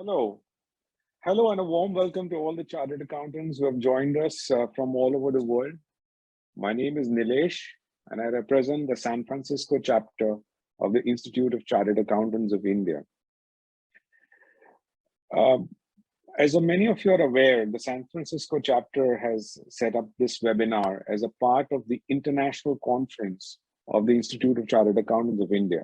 Hello. Hello, and a warm welcome to all the chartered accountants who have joined us from all over the world. My name is Nilesh, and I represent the San Francisco chapter of the Institute of Chartered Accountants of India. As many of you are aware, the San Francisco chapter has set up this webinar as a part of the international conference of the Institute of Chartered Accountants of India.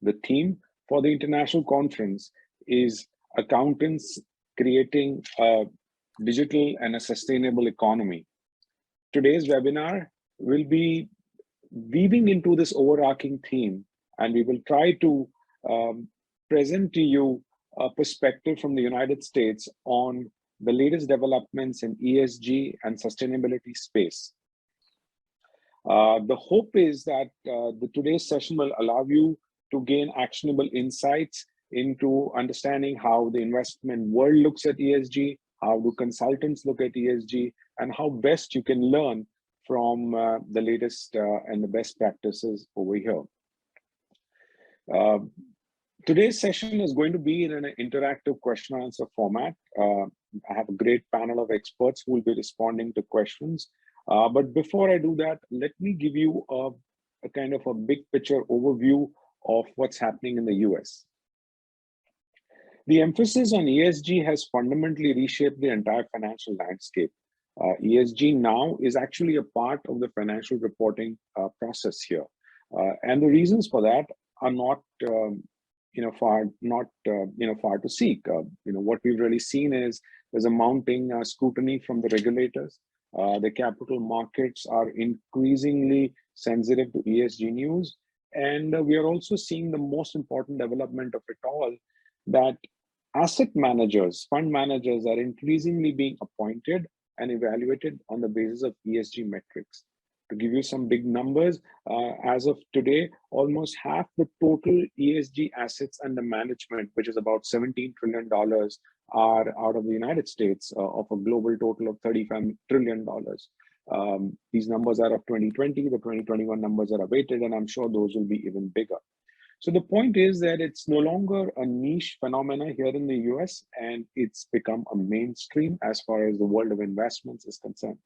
The theme for the international conference is Accountants Creating a Digital and a Sustainable Economy. Today's webinar will be weaving into this overarching theme, and we will try to present to you a perspective from the United States on the latest developments in ESG and sustainability space. The hope is that today's session will allow you to gain actionable insights into understanding how the investment world looks at ESG, how do consultants look at ESG, and how best you can learn from the latest and the best practices over here. Today's session is going to be in an interactive question and answer format. I have a great panel of experts who will be responding to questions. But before I do that, let me give you a kind of a big picture overview of what's happening in the US. The emphasis on ESG has fundamentally reshaped the entire financial landscape. ESG now is actually a part of the financial reporting process here. And the reasons for that are not far to seek. What we've really seen is there's a mounting scrutiny from the regulators. The capital markets are increasingly sensitive to ESG news. And we are also seeing the most important development of it all, that asset managers, fund managers are increasingly being appointed and evaluated on the basis of ESG metrics. To give you some big numbers, as of today, almost half the total ESG assets under management, which is about $17 trillion, are out of the United States of a global total of $35 trillion. These numbers are of 2020, the 2021 numbers are awaited, and I'm sure those will be even bigger. So the point is that it's no longer a niche phenomena here in the US, and it's become a mainstream as far as the world of investments is concerned.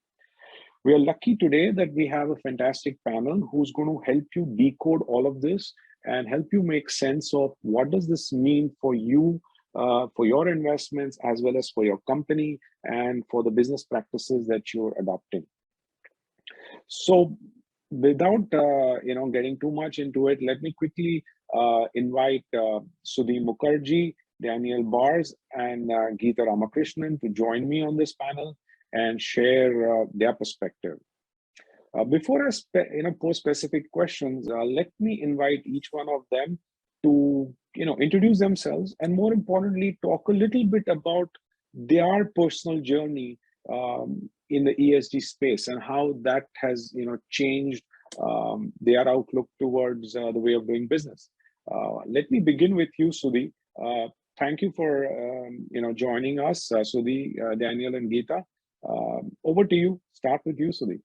We are lucky today that we have a fantastic panel who's going to help you decode all of this and help you make sense of what does this mean for you, for your investments, as well as for your company and for the business practices that you're adopting. So without getting too much into it, let me quickly invite Sudhi Mukherjee, Daniel Bars, and Geeta Ramakrishnan to join me on this panel and share their perspective. Before I pose specific questions, let me invite each one of them to introduce themselves, and more importantly, talk a little bit about their personal journey in the ESG space and how that has changed their outlook towards the way of doing business. Let me begin with you, Sudhi. Thank you for joining us, Sudhi, Daniel, and Geeta. Over to you. Start with you, Sudhi.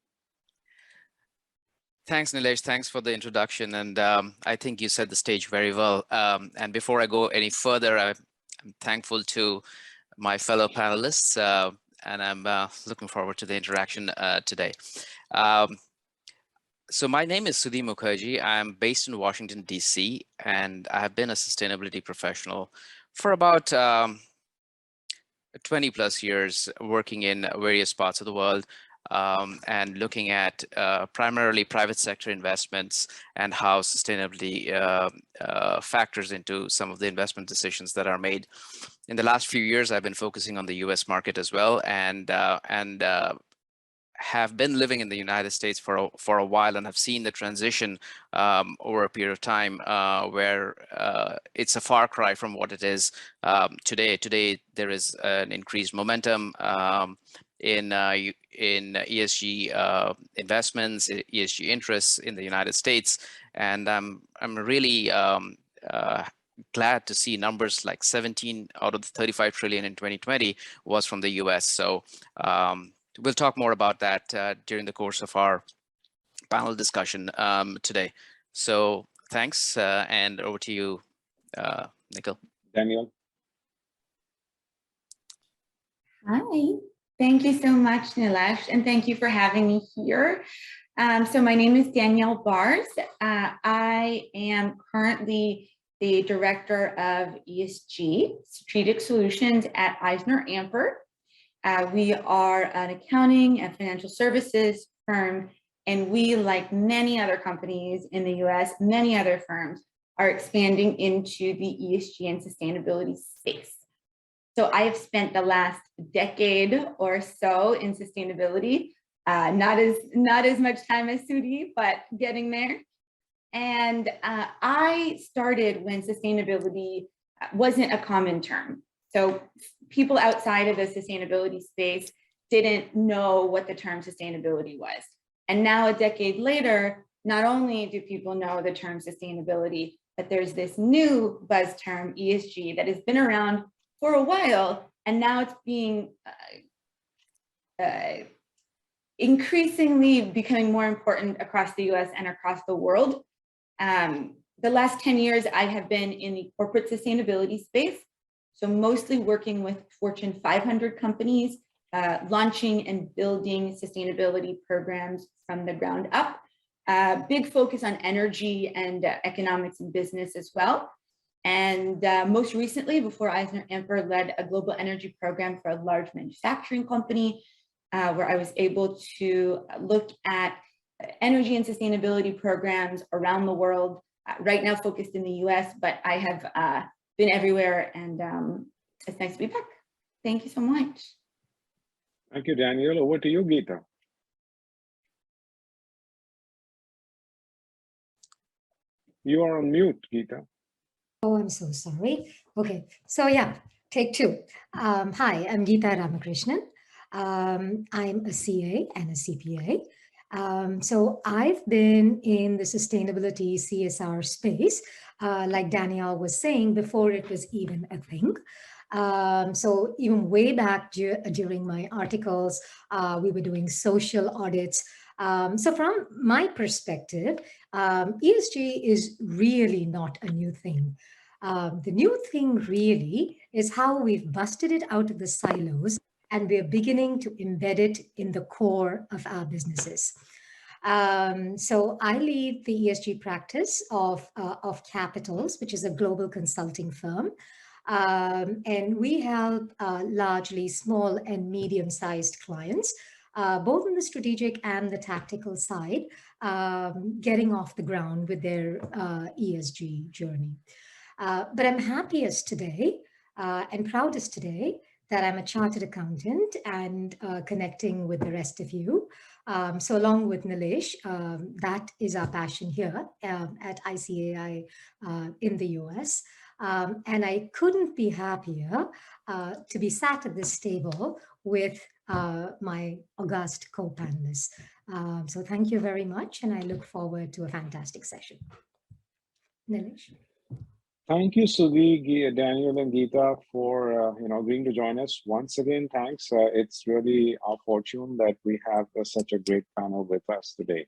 Thanks, Nilesh. Thanks for the introduction. And I think you set the stage very well. And before I go any further, I'm thankful to my fellow panelists, and I'm looking forward to the interaction today. So my name is Sudhi Mukherjee. I'm based in Washington, D.C., and I have been a sustainability professional for about 20 plus years, working in various parts of the world and looking at primarily private sector investments and how sustainability factors into some of the investment decisions that are made. In the last few years, I've been focusing on the US market as well, and have been living in the United States for a while, and have seen the transition over a period of time where it's a far cry from what it is today. Today, there is an increased momentum in ESG investments, ESG interests in the United States, and I'm really glad to see numbers like 17 out of the 35 trillion in 2020 was from the US. So we'll talk more about that during the course of our panel discussion today. So thanks, and over to you, Nikhil. Daniel. Hi, thank you so much, Nilesh, and thank you for having me here. So my name is Danielle Bars. I am currently the Director of ESG, Strategic Solutions at EisnerAmper. We are an accounting and financial services firm, and we, like many other companies in the US, many other firms, are expanding into the ESG and sustainability space. So I have spent the last decade or so in sustainability, not as much time as Sudhi, but getting there. And I started when sustainability wasn't a common term. So people outside of the sustainability space didn't know what the term sustainability was. And now, a decade later, not only do people know the term sustainability, but there's this new buzz term, ESG, that has been around for a while, and now it's being increasingly becoming more important across the US and across the world. The last 10 years, I have been in the corporate sustainability space, so mostly working with Fortune 500 companies, launching and building sustainability programs from the ground up. Big focus on energy and economics and business as well. And most recently, before EisnerAmper, led a global energy program for a large manufacturing company, where I was able to look at energy and sustainability programs around the world, right now focused in the US, but I have been everywhere, and it's nice to be back. Thank you so much. Thank you, Daniel. Over to you, Geeta. You are on mute, Geeta. Oh, I'm so sorry. Okay, so yeah, take two. Hi, I'm Geeta Ramakrishnan. I'm a CA and a CPA. So I've been in the sustainability CSR space, like Danielle was saying, before it was even a thing. So even way back during my articles, we were doing social audits. So from my perspective, ESG is really not a new thing. The new thing really is how we've busted it out of the silos and we're beginning to embed it in the core of our businesses. So I lead the ESG practice of Capitals, which is a global consulting firm. And we help largely small and medium-sized clients, both on the strategic and the tactical side, getting off the ground with their ESG journey. But I'm happiest today and proudest today that I'm a chartered accountant and connecting with the rest of you. So along with Nilesh, that is our passion here at ICAI in the US. And I couldn't be happier to be sat at this table with my august co-panelists. So thank you very much, and I look forward to a fantastic session. Nilesh. Thank you, Sudhi, Daniel, and Geeta for agreeing to join us once again. Thanks. It's really our fortune that we have such a great panel with us today.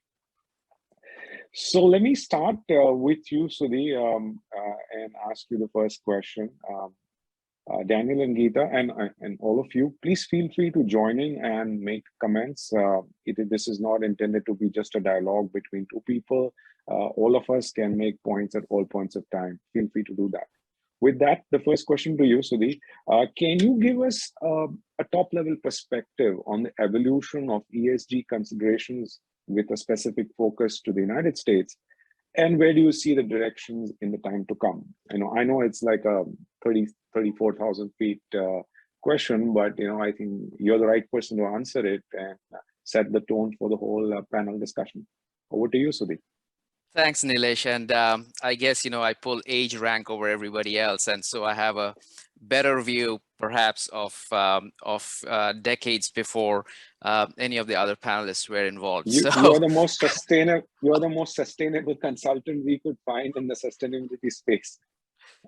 So let me start with you, Sudhi, and ask you the first question. Daniel and Geeta, and all of you, please feel free to join in and make comments. This is not intended to be just a dialogue between two people. All of us can make points at all points of time. Feel free to do that. With that, the first question to you, Sudhi, can you give us a top-level perspective on the evolution of ESG considerations with a specific focus to the United States? And where do you see the directions in the time to come? I know it's like a 34,000 feet question, but I think you're the right person to answer it and set the tone for the whole panel discussion. Over to you, Sudhi. Thanks, Nilesh. And I guess, I pull age rank over everybody else. And so I have a better view, perhaps, of decades before any of the other panelists were involved. You're the most sustainable consultant we could find in the sustainability space.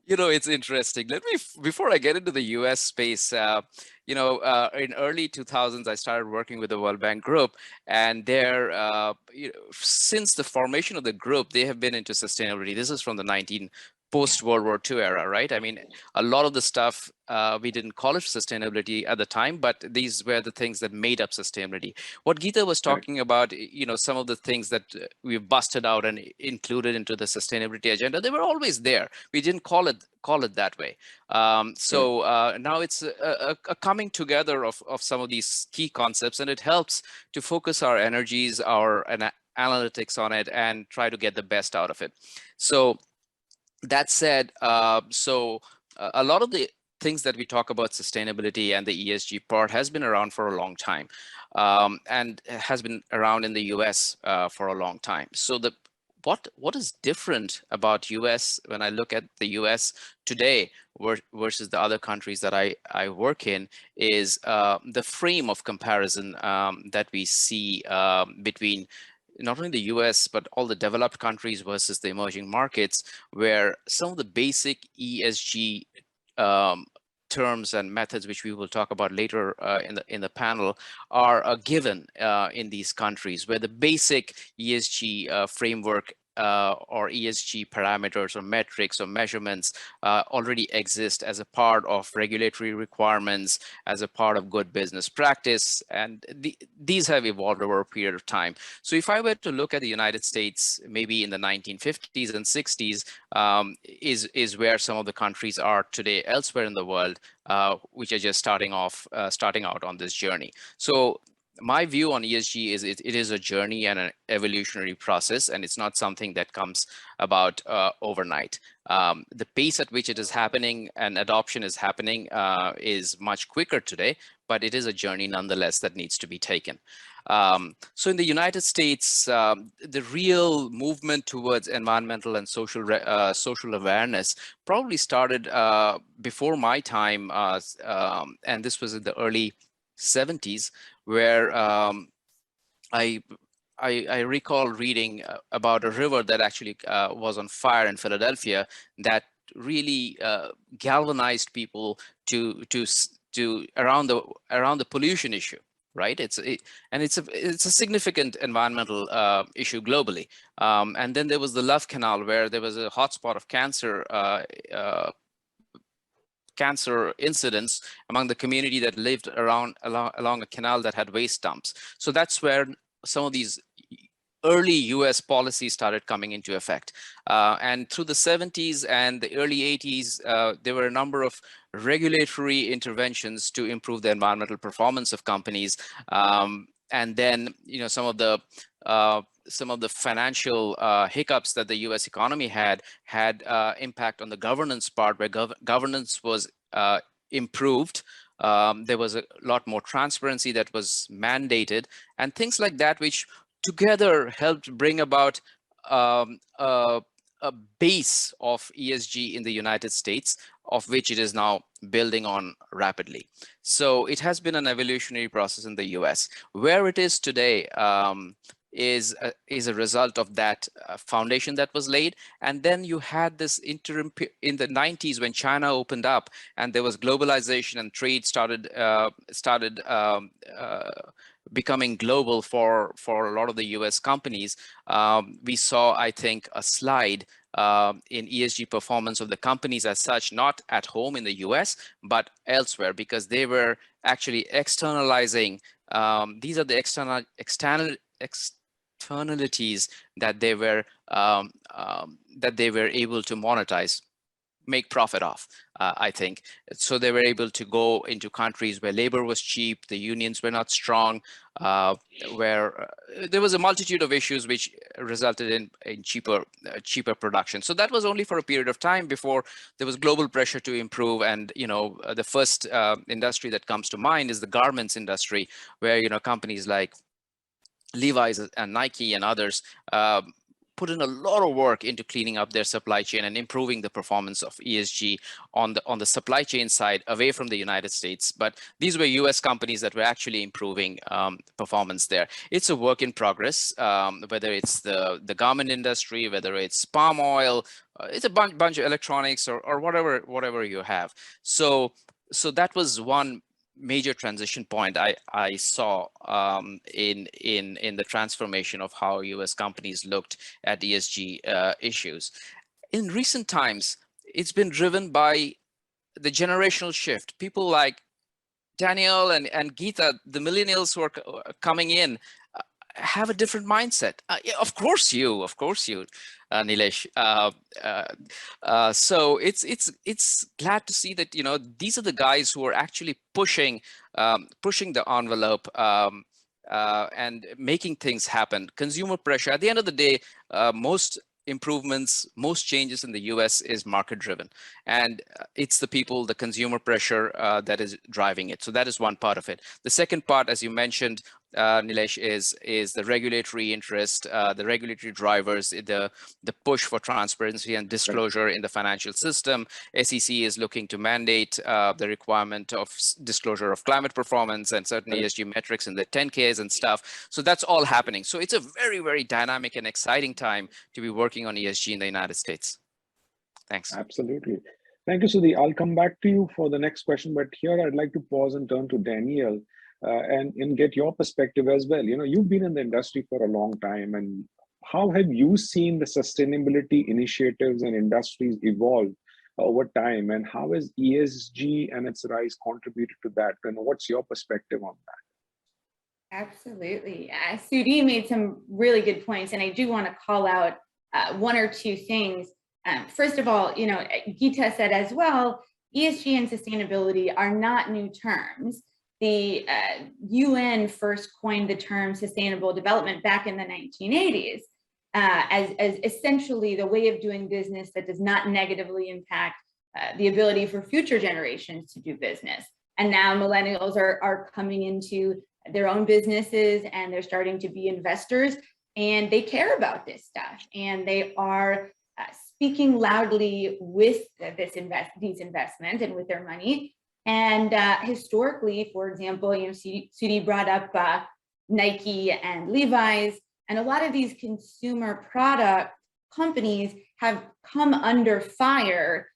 It's interesting. Before I get into the US space, in early 2000s, I started working with the World Bank Group, and since the formation of the group, they have been into sustainability. This is from the post-World War II era, right? I mean, a lot of the stuff, we didn't call it sustainability at the time, but these were the things that made up sustainability. What Geeta was talking about, some of the things that we've busted out and included into the sustainability agenda, they were always there. We didn't call it that way. Now it's a coming together of some of these key concepts, and it helps to focus our energies, our analytics on it, and try to get the best out of it. So that said, a lot of the things that we talk about sustainability and the ESG part has been around for a long time, and has been around in the US for a long time. So what is different about US when I look at the US today versus the other countries that I work in is the frame of comparison that we see between not only the US, but all the developed countries versus the emerging markets, where some of the basic ESG terms and methods, which we will talk about later in the panel, are given in these countries, where the basic ESG framework or ESG parameters or metrics or measurements already exist as a part of regulatory requirements, as a part of good business practice, and these have evolved over a period of time. So if I were to look at the United States, maybe in the 1950s and 60s, is where some of the countries are today elsewhere in the world, which are just starting out on this journey. So my view on ESG is it is a journey and an evolutionary process, and it's not something that comes about overnight. The pace at which it is happening and adoption is happening is much quicker today, but it is a journey nonetheless that needs to be taken. So in the United States, the real movement towards environmental and social awareness probably started before my time, and this was in the early 70s, where I recall reading about a river that actually was on fire in Philadelphia that really galvanized people to around the pollution issue. Right, it's a significant environmental issue globally. And then there was the Love Canal, where there was a hotspot of cancer incidents among the community that lived along a canal that had waste dumps. So that's where some of these early US policies started coming into effect. And through the 70s and the early 80s, there were a number of regulatory interventions to improve the environmental performance of companies. And then, some of the financial hiccups that the US economy had impact on the governance part, where governance was improved. There was a lot more transparency that was mandated, and things like that, which together helped bring about a base of ESG in the United States, of which it is now building on rapidly. So it has been an evolutionary process in the US. Where it is today is a result of that foundation that was laid. And then you had this interim in the 90s when China opened up and there was globalization and trade started becoming global for a lot of the US companies. We saw, I think, a slide in ESG performance of the companies as such, not at home in the US, but elsewhere, because they were actually externalizing. These are the externalities that they were able to monetize, make profit off, I think. So they were able to go into countries where labor was cheap, the unions were not strong, where there was a multitude of issues which resulted in cheaper production. So that was only for a period of time before there was global pressure to improve. And the first industry that comes to mind is the garments industry, where companies like Levi's and Nike and others put in a lot of work into cleaning up their supply chain and improving the performance of ESG on the supply chain side away from the United States. But these were US companies that were actually improving performance there. It's a work in progress, whether it's the garment industry, whether it's palm oil, it's a bunch of electronics or whatever you have. So that was one major transition point I saw in the transformation of how US companies looked at ESG issues. in recent times, it's been driven by the generational shift. People like Daniel and Geeta, the millennials who are coming in, have a different mindset. Yeah, of course you, Nilesh. So it's glad to see that, you know, these are the guys who are actually pushing the envelope and making things happen. Consumer pressure. At the end of the day, most improvements, most changes in the US is market driven, and it's the people, the consumer pressure that is driving it. So that is one part of it. The second part, as you mentioned, Nilesh, is the regulatory interest, the regulatory drivers, the push for transparency and disclosure in the financial system. SEC is looking to mandate the requirement of disclosure of climate performance and certain ESG metrics in the 10Ks and stuff. So that's all happening. So it's a very, very dynamic and exciting time to be working on ESG in the United States. Thanks. Absolutely. Thank you, Sudhi. I'll come back to you for the next question, but here I'd like to pause and turn to Daniel and get your perspective as well. You know, you've been in the industry for a long time, and how have you seen the sustainability initiatives and industries evolve over time, and how has ESG and its rise contributed to that? And what's your perspective on that? Absolutely. Sudhi made some really good points, and I do want to call out one or two things. First of all, you know, Geeta said as well, ESG and sustainability are not new terms. The UN first coined the term sustainable development back in the 1980s as essentially the way of doing business that does not negatively impact the ability for future generations to do business. And now millennials are coming into their own businesses, and they're starting to be investors, and they care about this stuff, and they are speaking loudly with these investments and with their money. And historically, for example, you know, Sudhi brought up Nike and Levi's, and a lot of these consumer product companies have come under fire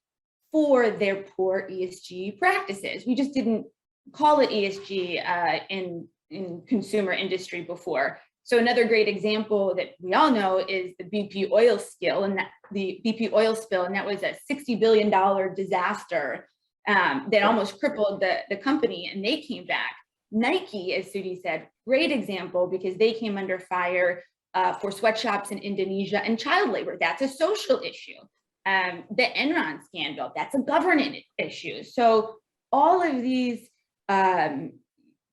for their poor ESG practices. We just didn't call it ESG in consumer industry before. So another great example that we all know is the BP oil spill, and the BP oil spill, and that was a $60 billion disaster that almost crippled the company, and they came back. Nike, as Sudhi said, great example, because they came under fire for sweatshops in Indonesia and child labor. That's a social issue. The Enron scandal, that's a governance issue. So all of these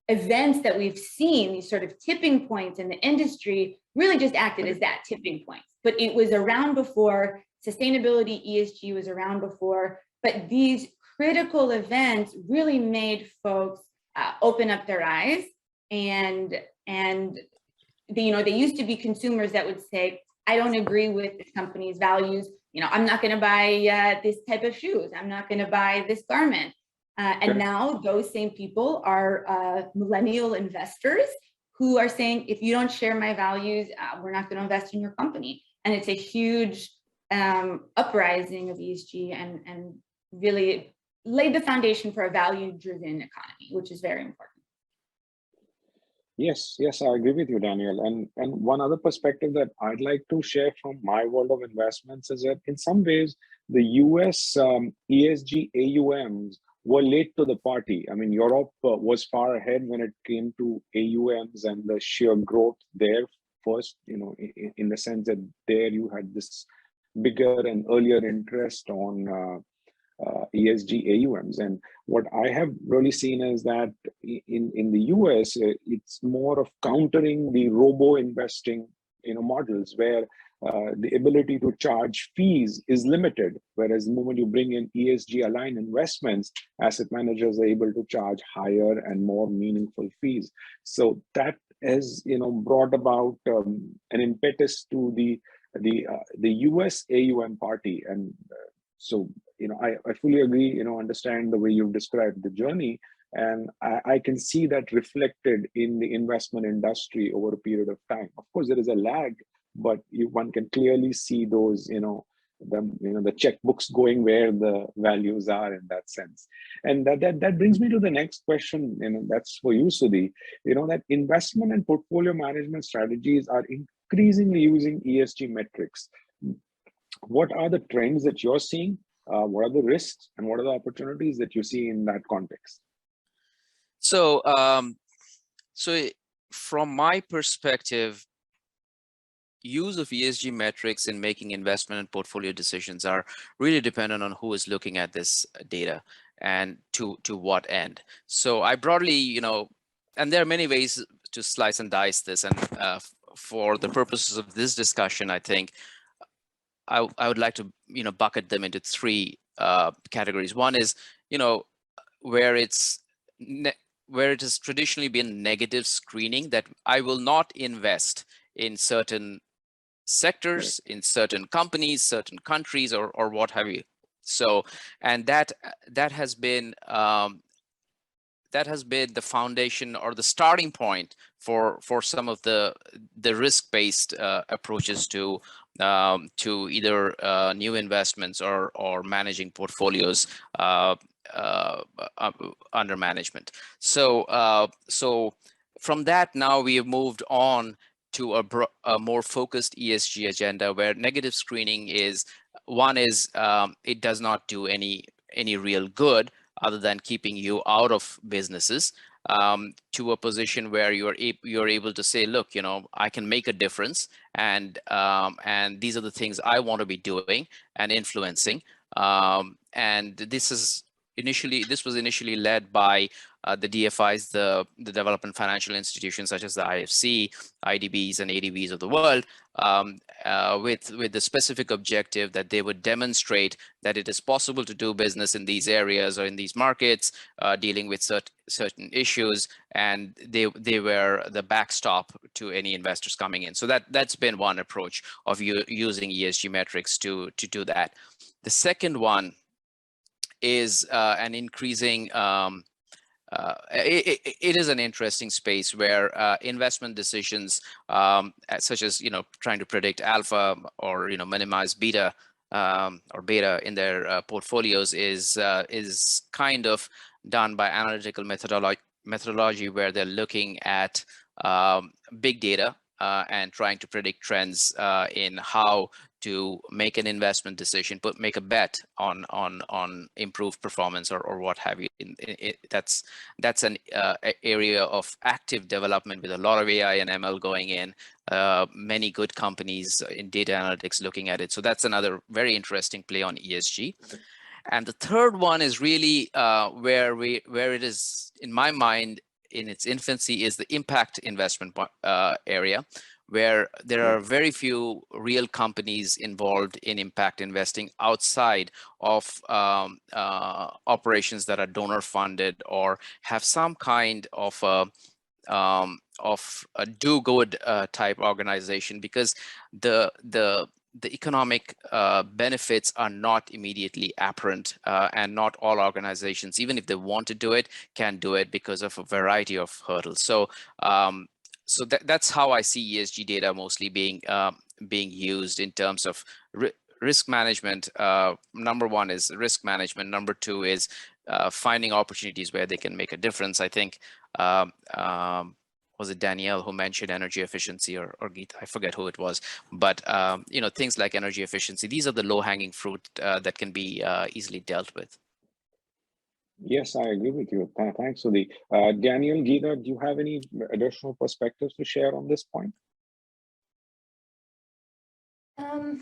events that we've seen, these sort of tipping points in the industry, really just acted as that tipping point. But it was around before. Sustainability, ESG was around before, but these critical events really made folks open up their eyes, and they used to be consumers that would say, I don't agree with this company's values. You know, I'm not going to buy this type of shoes. I'm not going to buy this garment. And now those same people are millennial investors who are saying, if you don't share my values, we're not going to invest in your company. And it's a huge uprising of ESG and really laid the foundation for a value-driven economy, which is very important. Yes, I agree with you, Daniel. And one other perspective that I'd like to share from my world of investments is that in some ways, the US ESG AUMs were late to the party. I mean, Europe was far ahead when it came to AUMs and the sheer growth there first, you know, in the sense that there you had this bigger and earlier interest on ESG AUMs. And what I have really seen is that in the US, it's more of countering the robo-investing, you know, models where the ability to charge fees is limited, whereas the moment you bring in ESG aligned investments, asset managers are able to charge higher and more meaningful fees. So that has, you know, brought about an impetus to the US AUM party. And so, you know, I fully agree, you know, understand the way you've described the journey, and I can see that reflected in the investment industry over a period of time. Of course, there is a lag, but one can clearly see those, the checkbooks going where the values are in that sense. And that brings me to the next question, that's for you, Sudhi. That investment and portfolio management strategies are increasingly using ESG metrics. what are the trends that you're seeing? What are the risks and what are the opportunities that you see in that context? So, from my perspective, use of ESG metrics in making investment and portfolio decisions are really dependent on who is looking at this data and to what end. So I broadly, and there are many ways to slice and dice this. And for the purposes of this discussion, I think I would like to, bucket them into three categories. One is, where where it has traditionally been negative screening, that I will not invest in certain sectors, in certain companies, certain countries, or what have you. So, and that has been the foundation or the starting point for some of the risk-based approaches to either new investments or managing portfolios under management. So from that, now we have moved on to a more focused ESG agenda, where negative screening is it does not do any real good other than keeping you out of businesses, to a position where you're able to say, look, I can make a difference, and these are the things I want to be doing and influencing. And this was initially led by the DFIs, the development financial institutions such as the IFC, IDBs, and ADBs of the world, with the specific objective that they would demonstrate that it is possible to do business in these areas or in these markets, dealing with certain issues, and they were the backstop to any investors coming in. So that's been one approach of using ESG metrics to do that. The second one is an increasing it is an interesting space where investment decisions, such as trying to predict alpha or minimize beta or beta in their portfolios, is kind of done by analytical methodology, where they're looking at big data and trying to predict trends in how to make an investment decision, make a bet on improved performance or what have you. That's an area of active development with a lot of AI and ML going in. Many good companies in data analytics looking at it. So that's another very interesting play on ESG. And the third one is really where it is, in my mind, in its infancy, is the impact investment area, where there are very few real companies involved in impact investing outside of operations that are donor funded or have some kind of a do-good type organization, because the economic benefits are not immediately apparent, and not all organizations, even if they want to do it, can do it because of a variety of hurdles. So that's how I see ESG data mostly being used in terms of risk management. Number one is risk management. Number two is finding opportunities where they can make a difference. I think was it Danielle who mentioned energy efficiency, or Geeta? I forget who it was, but things like energy efficiency, these are the low-hanging fruit that can be easily dealt with. Yes, I agree with you. Thanks, Sudhi. Daniel, Geeta, do you have any additional perspectives to share on this point? I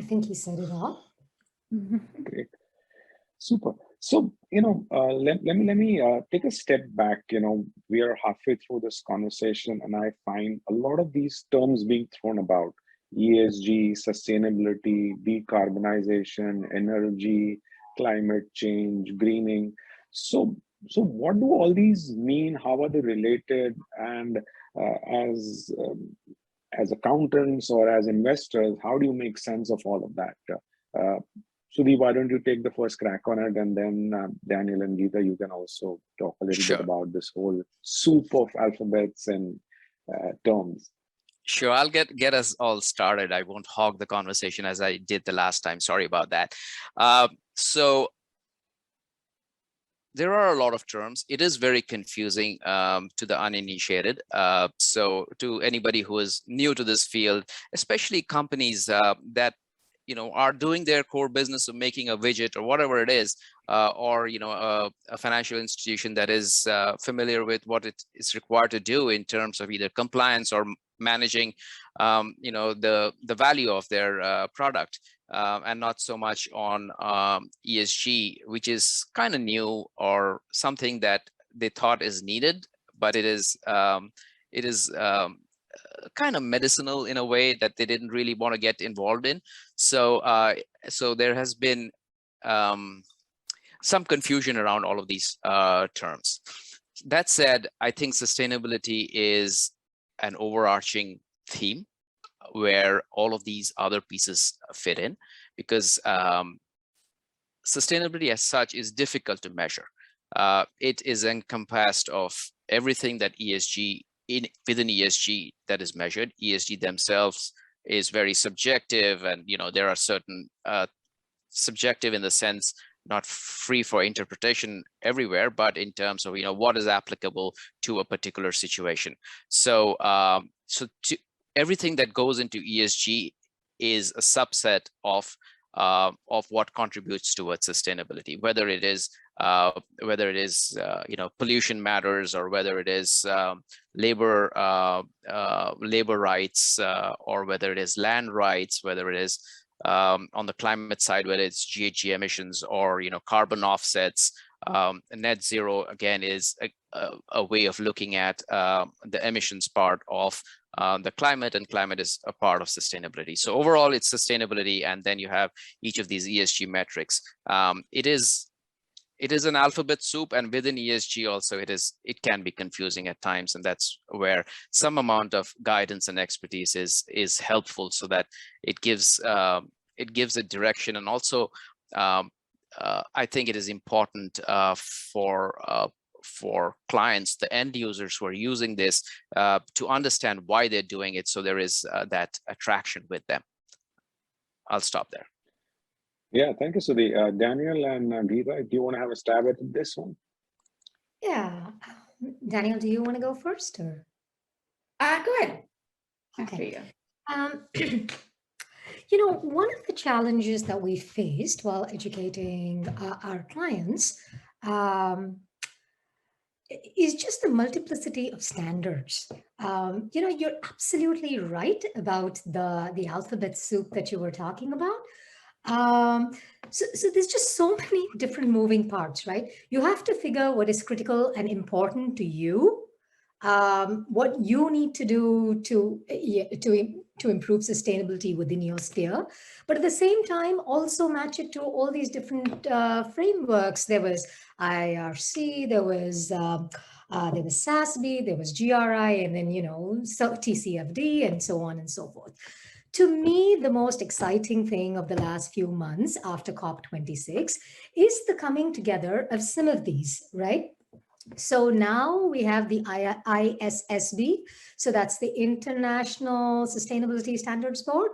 think he said it all. Great. Super. So, let me take a step back. We are halfway through this conversation, and I find a lot of these terms being thrown about: ESG, sustainability, decarbonization, energy, climate change, greening. So what do all these mean? How are they related? And as accountants or as investors, how do you make sense of all of that? Sudhi, why don't you take the first crack on it, and then Daniel and Geeta, you can also talk a little bit about this whole soup of alphabets and terms. Sure, I'll get us all started. I won't hog the conversation as I did the last time. Sorry about that. So there are a lot of terms. It is very confusing to the uninitiated. So to anybody who is new to this field, especially companies that are doing their core business of making a widget or whatever it is, or a financial institution that is familiar with what it is required to do in terms of either compliance or managing the value of their product, and not so much on ESG, which is kind of new or something that they thought is needed, but it is kind of medicinal in a way that they didn't really want to get involved in. So so there has been some confusion around all of these terms. That said, I think sustainability is an overarching theme where all of these other pieces fit in, because sustainability as such is difficult to measure. It is encompassed of everything that ESG within ESG that is measured. ESG themselves is very subjective, and there are certain subjective in the sense not free for interpretation everywhere, but in terms of what is applicable to a particular situation. So everything that goes into ESG is a subset of what contributes towards sustainability, whether it is pollution matters, or whether it is labor rights, or whether it is land rights, whether it is on the climate side, whether it's GHG emissions or carbon offsets. Net zero again is a way of looking at the emissions part of the climate, and climate is a part of sustainability. So overall, it's sustainability, and then you have each of these ESG metrics. It is an alphabet soup, and within ESG also it can be confusing at times, and that's where some amount of guidance and expertise is helpful, so that it gives a direction. And also I think it is important for clients, the end users who are using this, to understand why they're doing it, so there is that attraction with them. I'll stop there. Yeah, thank you, Sudhi. Daniel and Geeta, do you want to have a stab at this one? Yeah. Daniel, do you want to go first, or? Go ahead. Okay. After you. One of the challenges that we faced while educating our clients is just the multiplicity of standards. You're absolutely right about the alphabet soup that you were talking about. So there's just so many different moving parts, right? You have to figure what is critical and important to you, what you need to do to improve sustainability within your sphere, but at the same time also match it to all these different frameworks. There was IRC, there was SASB, there was GRI, and then TCFD, and so on and so forth. To me, the most exciting thing of the last few months after COP26 is the coming together of some of these, right? So now we have the ISSB, so that's the International Sustainability Standards Board.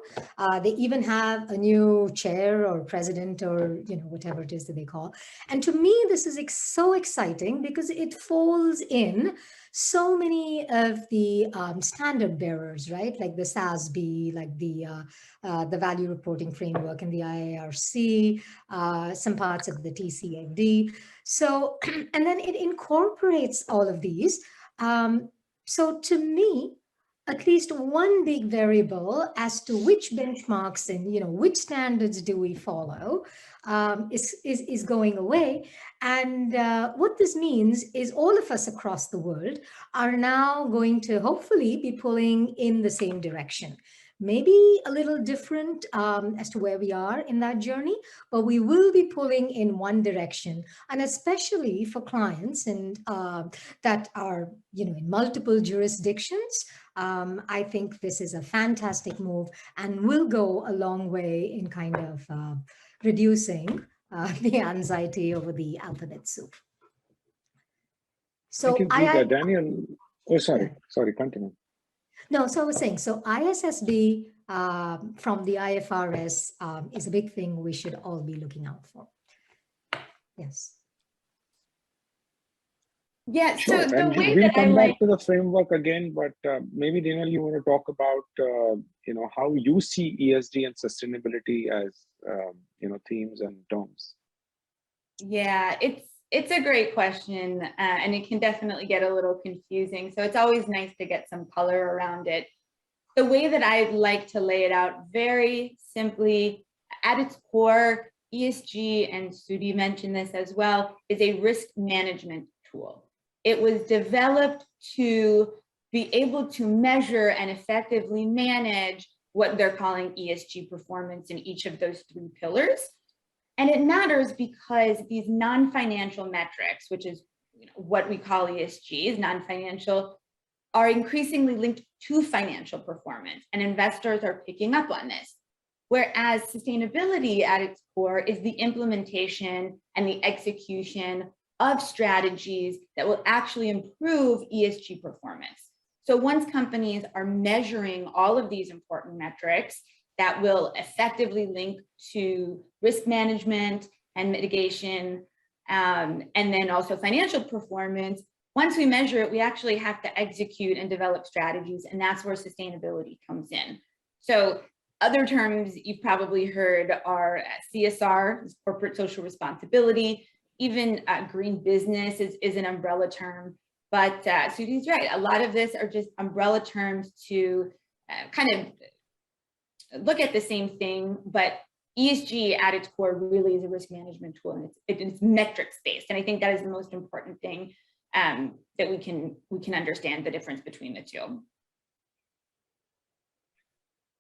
They even have a new chair or president, or whatever it is that they call. And to me, this is so exciting because it falls in so many of the standard bearers, right? Like the SASB, like the Value Reporting Framework, and the IARC, some parts of the TCFD. So, and then it incorporates all of these. So to me, at least one big variable as to which benchmarks and which standards do we follow is going away. And what this means is all of us across the world are now going to hopefully be pulling in the same direction. Maybe a little different as to where we are in that journey, but we will be pulling in one direction. And especially for clients and that are in multiple jurisdictions, I think this is a fantastic move and will go a long way in kind of reducing the anxiety over the alphabet soup. So Daniel, oh, sorry, continue. No, so I was saying, so ISSB from the IFRS is a big thing we should all be looking out for. Yes. Yeah, Sure, so the and way we'll that I come like, back to the framework again, but maybe Daniel, you want to talk about how you see ESG and sustainability as themes and terms. yeah, it's a great question, and it can definitely get a little confusing. So it's always nice to get some color around it. The way that I like to lay it out very simply, at its core, ESG, and Sudhi mentioned this as well, is a risk management tool. It was developed to be able to measure and effectively manage what they're calling ESG performance in each of those three pillars. And it matters because these non-financial metrics, which is what we call ESGs, non-financial, are increasingly linked to financial performance, and investors are picking up on this. Whereas sustainability at its core is the implementation and the execution of strategies that will actually improve ESG performance. So once companies are measuring all of these important metrics that will effectively link to risk management and mitigation, and then also financial performance, once we measure it, we actually have to execute and develop strategies, and that's where sustainability comes in. So other terms you've probably heard are CSR, corporate social responsibility, even green business is an umbrella term. But Sudhi's right, a lot of this are just umbrella terms to kind of look at the same thing, but ESG at its core really is a risk management tool, and it's metrics based. And I think that is the most important thing that we can understand the difference between the two.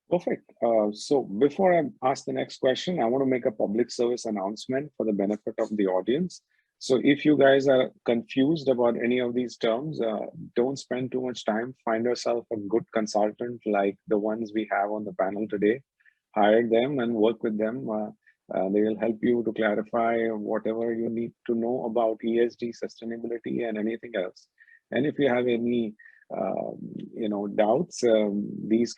Perfect. So before I ask the next question, I want to make a public service announcement for the benefit of the audience. So if you guys are confused about any of these terms, don't spend too much time. Find yourself a good consultant like the ones we have on the panel today. Hire them and work with them. They will help you to clarify whatever you need to know about ESG, sustainability, and anything else. And if you have any doubts, these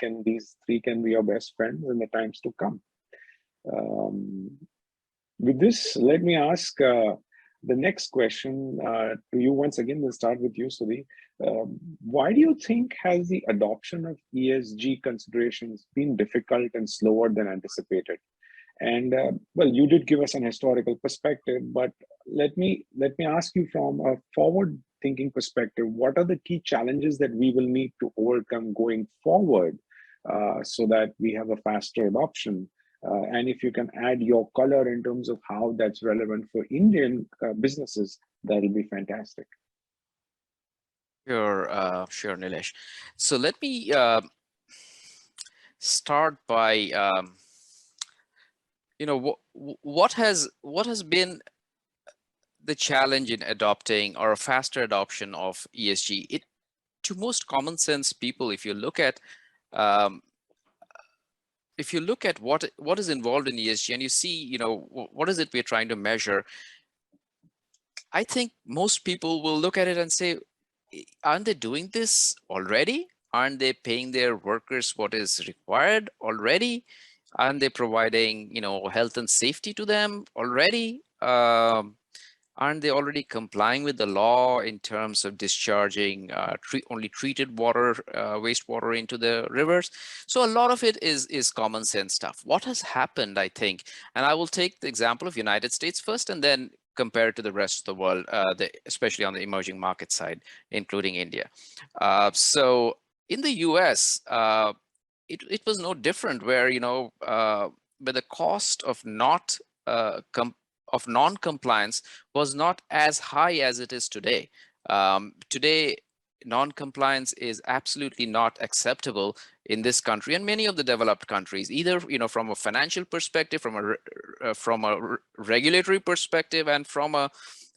three can be your best friends in the times to come. With this, let me ask the next question to you once again. We'll start with you, Sudhi. Why do you think has the adoption of ESG considerations been difficult and slower than anticipated? And well, you did give us an historical perspective, but let me ask you from a forward-thinking perspective. What are the key challenges that we will need to overcome going forward so that we have a faster adoption? And if you can add your color in terms of how that's relevant for Indian businesses, that will be fantastic. Sure, Nilesh. So let me start by what has been the challenge in adopting or a faster adoption of ESG? To most common sense people, if you look at what is involved in ESG and you see, what is it we're trying to measure, I think most people will look at it and say, aren't they doing this already? Aren't they paying their workers what is required already? Aren't they providing, health and safety to them already? Aren't they already complying with the law in terms of discharging only treated water, wastewater into the rivers? So a lot of it is common sense stuff. What has happened, I think, and I will take the example of United States first and then compare it to the rest of the world, especially on the emerging market side, including India. So in the US, it was no different where, but the cost of non-compliance was not as high as it is today. Today, non-compliance is absolutely not acceptable in this country and many of the developed countries, either from a financial perspective, from a regulatory perspective, and from a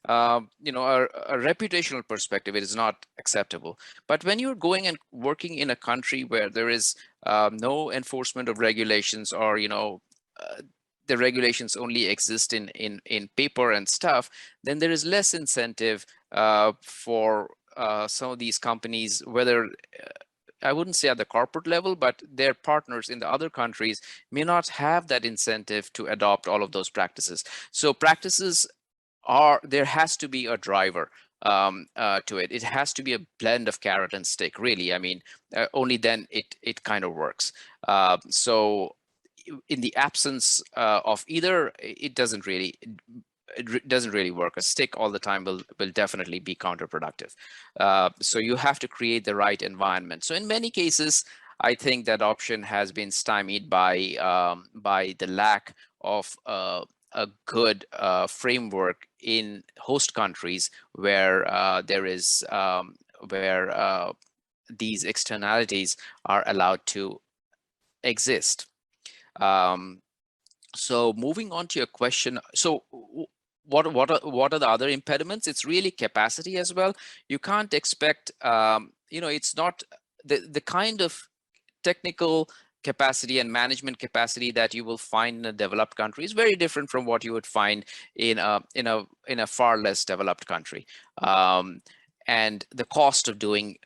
reputational perspective. It is not acceptable. But when you're going and working in a country where there is no enforcement of regulations, or the regulations only exist in paper and stuff, then there is less incentive for some of these companies, whether I wouldn't say at the corporate level, but their partners in the other countries may not have that incentive to adopt all of those practices. So there has to be a driver. to it. It has to be a blend of carrot and stick, really. I mean, only then it kind of works. So in the absence of either, it doesn't really work. A stick all the time will definitely be counterproductive. So you have to create the right environment. So in many cases, I think that option has been stymied by the lack of a good framework in host countries where there is where these externalities are allowed to exist. So moving on to your question, so what are the other impediments? It's really capacity as well. You can't expect, it's not the kind of technical capacity and management capacity that you will find in a developed country is very different from what you would find in a far less developed country. And the cost of doing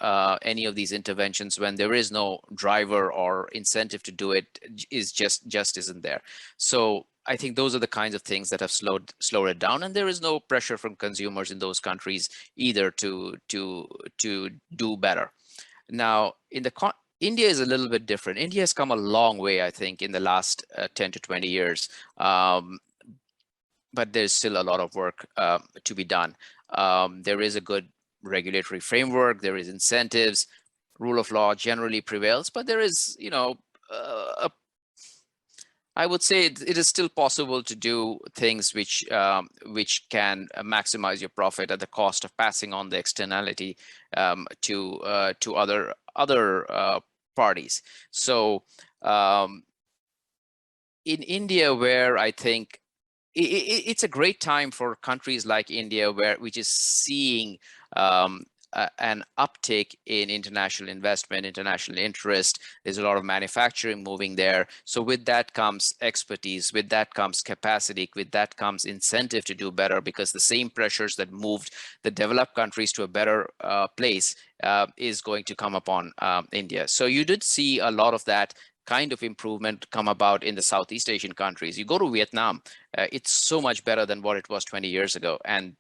any of these interventions when there is no driver or incentive to do it is just isn't there. So I think those are the kinds of things that have slowed it down, and there is no pressure from consumers in those countries either to do better. Now, India is a little bit different. India has come a long way, I think, in the last 10 to 20 years. But there's still a lot of work to be done. There is a good regulatory framework, there is incentives, rule of law generally prevails, but there is, I would say it is still possible to do things which can maximize your profit at the cost of passing on the externality to other parties. So in India, where I think it's a great time for countries like India, which is seeing an uptick in international investment, international interest. There's a lot of manufacturing moving there. So with that comes expertise, with that comes capacity, with that comes incentive to do better, because the same pressures that moved the developed countries to a better place is going to come upon India. So you did see a lot of that kind of improvement come about in the Southeast Asian countries. You go to Vietnam, it's so much better than what it was 20 years ago, and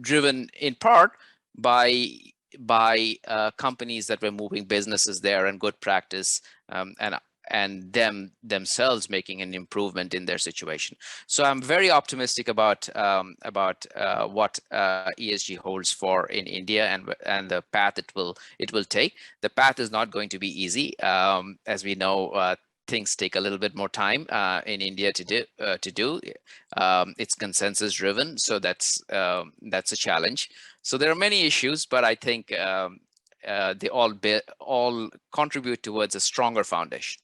driven in part by companies that were moving businesses there and good practice, and themselves making an improvement in their situation. So I'm very optimistic about what ESG holds for in India and the path it will take. The path is not going to be easy, as we know. Things take a little bit more time in India to do. It's consensus driven, so that's a challenge. So there are many issues, but I think they all contribute towards a stronger foundation.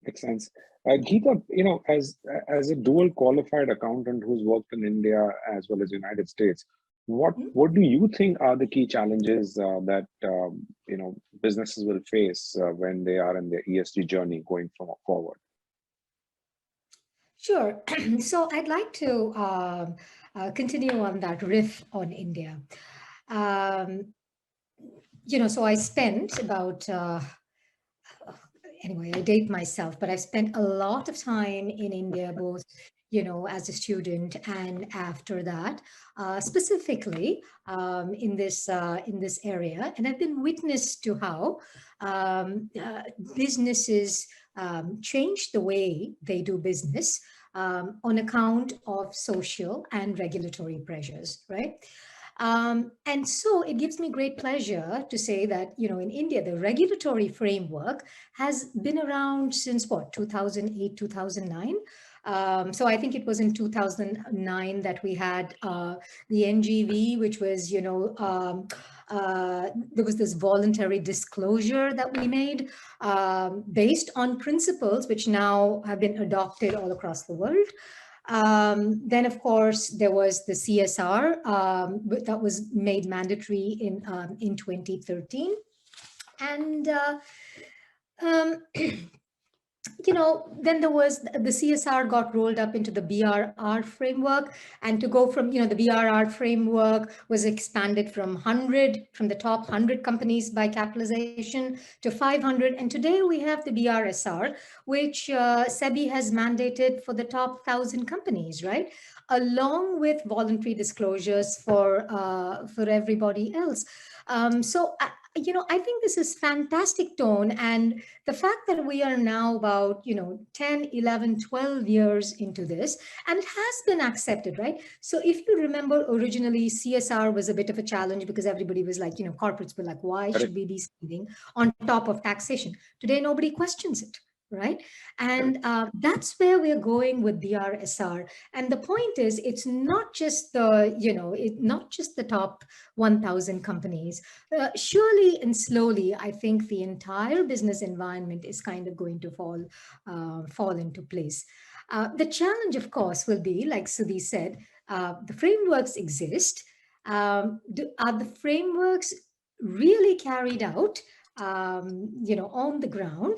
Makes sense. Geeta, as a dual qualified accountant who's worked in India as well as United States, what do you think are the key challenges that businesses will face when they are in their ESG journey going forward? Sure. So I'd like to continue on that riff on India. So I spent about anyway, I date myself, but I've spent a lot of time in India, both, as a student and after that, specifically in this area. And I've been witness to how businesses change the way they do business on account of social and regulatory pressures, right? And so it gives me great pleasure to say that, in India, the regulatory framework has been around since 2008, 2009. So I think it was in 2009 that we had the NGV, which was, there was this voluntary disclosure that we made based on principles which now have been adopted all across the world. Then, of course, there was the CSR that was made mandatory in 2013. And then there was the CSR got rolled up into the BRR framework, and to go from, the BRR framework was expanded from the top 100 companies by capitalization to 500. And today we have the BRSR, which SEBI has mandated for the top 1,000 companies, right? Along with voluntary disclosures for everybody else. I think this is fantastic tone, and the fact that we are now about 10, 11, 12 years into this, and it has been accepted, right? So if you remember, originally CSR was a bit of a challenge because everybody was like, corporates were like, why should we be spending on top of taxation? Today nobody questions it, right? And that's where we're going with BRSR. And the point is, it's not just the top 1,000 companies. Surely and slowly, I think the entire business environment is kind of going to fall into place. The challenge, of course, will be, like Sudhi said, the frameworks exist. Are the frameworks really carried out on the ground,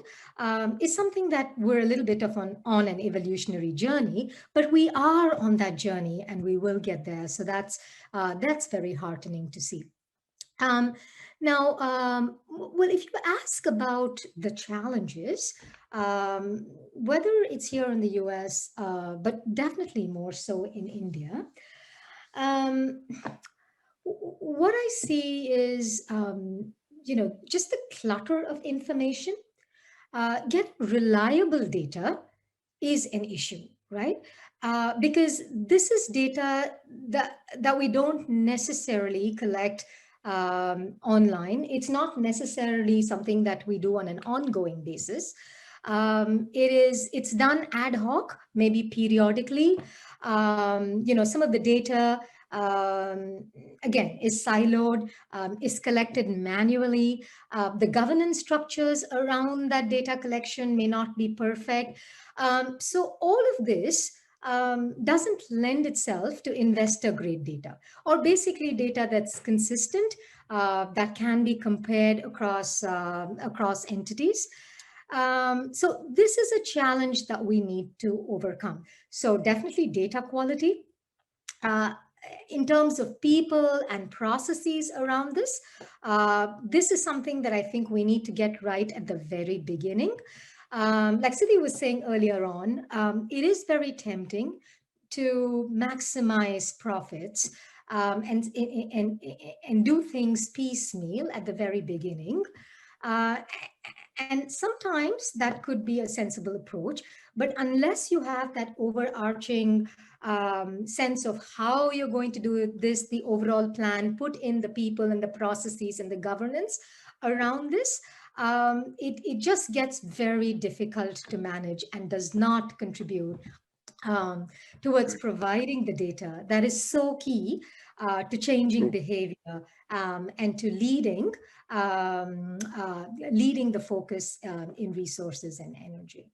is something that we're a little bit of on an evolutionary journey, but we are on that journey and we will get there. So that's very heartening to see. Now, well, if you ask about the challenges, whether it's here in the US, but definitely more so in India, what I see is, just the clutter of information. Get reliable data is an issue, right? Because this is data that we don't necessarily collect online. It's not necessarily something that we do on an ongoing basis. It's done ad hoc, maybe periodically. Some of the data again, is siloed, is collected manually. The governance structures around that data collection may not be perfect. So all of this doesn't lend itself to investor-grade data, or basically data that's consistent, that can be compared across entities. So this is a challenge that we need to overcome. So definitely data quality. In terms of people and processes around this, this is something that I think we need to get right at the very beginning. Like Sudhi was saying earlier on, it is very tempting to maximize profits and do things piecemeal at the very beginning. And sometimes that could be a sensible approach, but unless you have that overarching sense of how you're going to do this, the overall plan, put in the people and the processes and the governance around this, it just gets very difficult to manage and does not contribute towards providing the data that is so key to changing behavior and to leading the focus in resources and energy.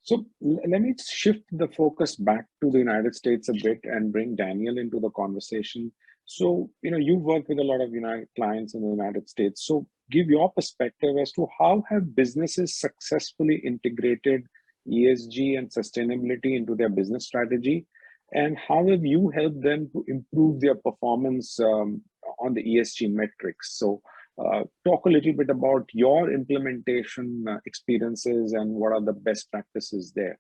So let me shift the focus back to the United States a bit and bring Daniel into the conversation. So, you've worked with a lot of clients in the United States. So give your perspective as to how have businesses successfully integrated ESG and sustainability into their business strategy? And how have you helped them to improve their performance on the ESG metrics? So talk a little bit about your implementation experiences and what are the best practices there.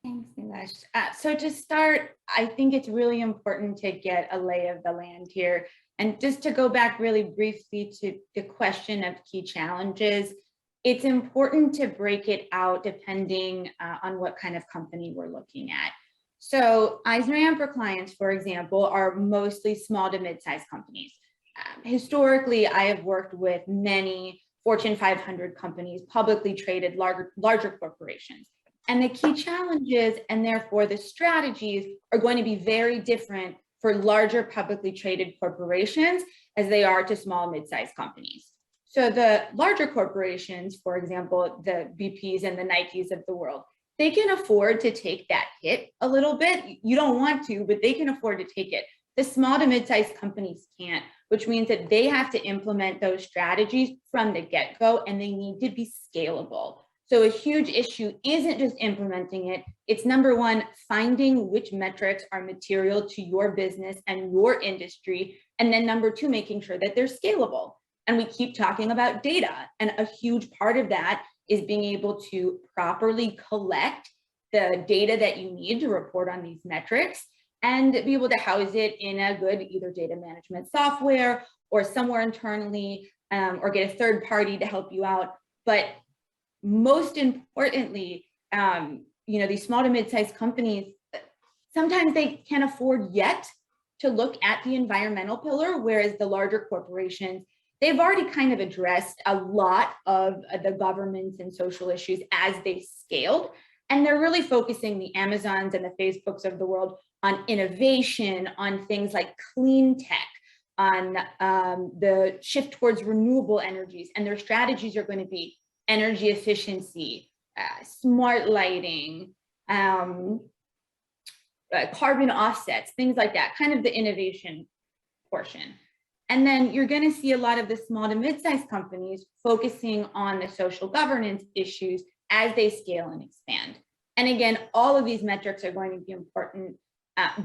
Thanks, Nilesh. So to start, I think it's really important to get a lay of the land here. And just to go back really briefly to the question of key challenges, it's important to break it out depending on what kind of company we're looking at. So EisnerAmper clients, for example, are mostly small to mid-sized companies. Historically, I have worked with many Fortune 500 companies, publicly traded larger corporations. And the key challenges and therefore the strategies are going to be very different for larger publicly traded corporations as they are to small mid-sized companies. So the larger corporations, for example, the BPs and the Nikes of the world, they can afford to take that hit a little bit. You don't want to, but they can afford to take it. The small to mid-sized companies can't, which means that they have to implement those strategies from the get-go, and they need to be scalable. So a huge issue isn't just implementing it. It's number one, finding which metrics are material to your business and your industry. And then number two, making sure that they're scalable. And we keep talking about data. And a huge part of that is being able to properly collect the data that you need to report on these metrics and be able to house it in a good either data management software or somewhere internally, or get a third party to help you out. But most importantly, these small to mid-sized companies, sometimes they can't afford yet to look at the environmental pillar, whereas the larger corporations, they've already kind of addressed a lot of the governance and social issues as they scaled. And they're really focusing, the Amazons and the Facebooks of the world, on innovation, on things like clean tech, on the shift towards renewable energies. And their strategies are going to be energy efficiency, smart lighting, carbon offsets, things like that, kind of the innovation portion. And then you're going to see a lot of the small to mid-sized companies focusing on the social governance issues as they scale and expand. And again, all of these metrics are going to be important,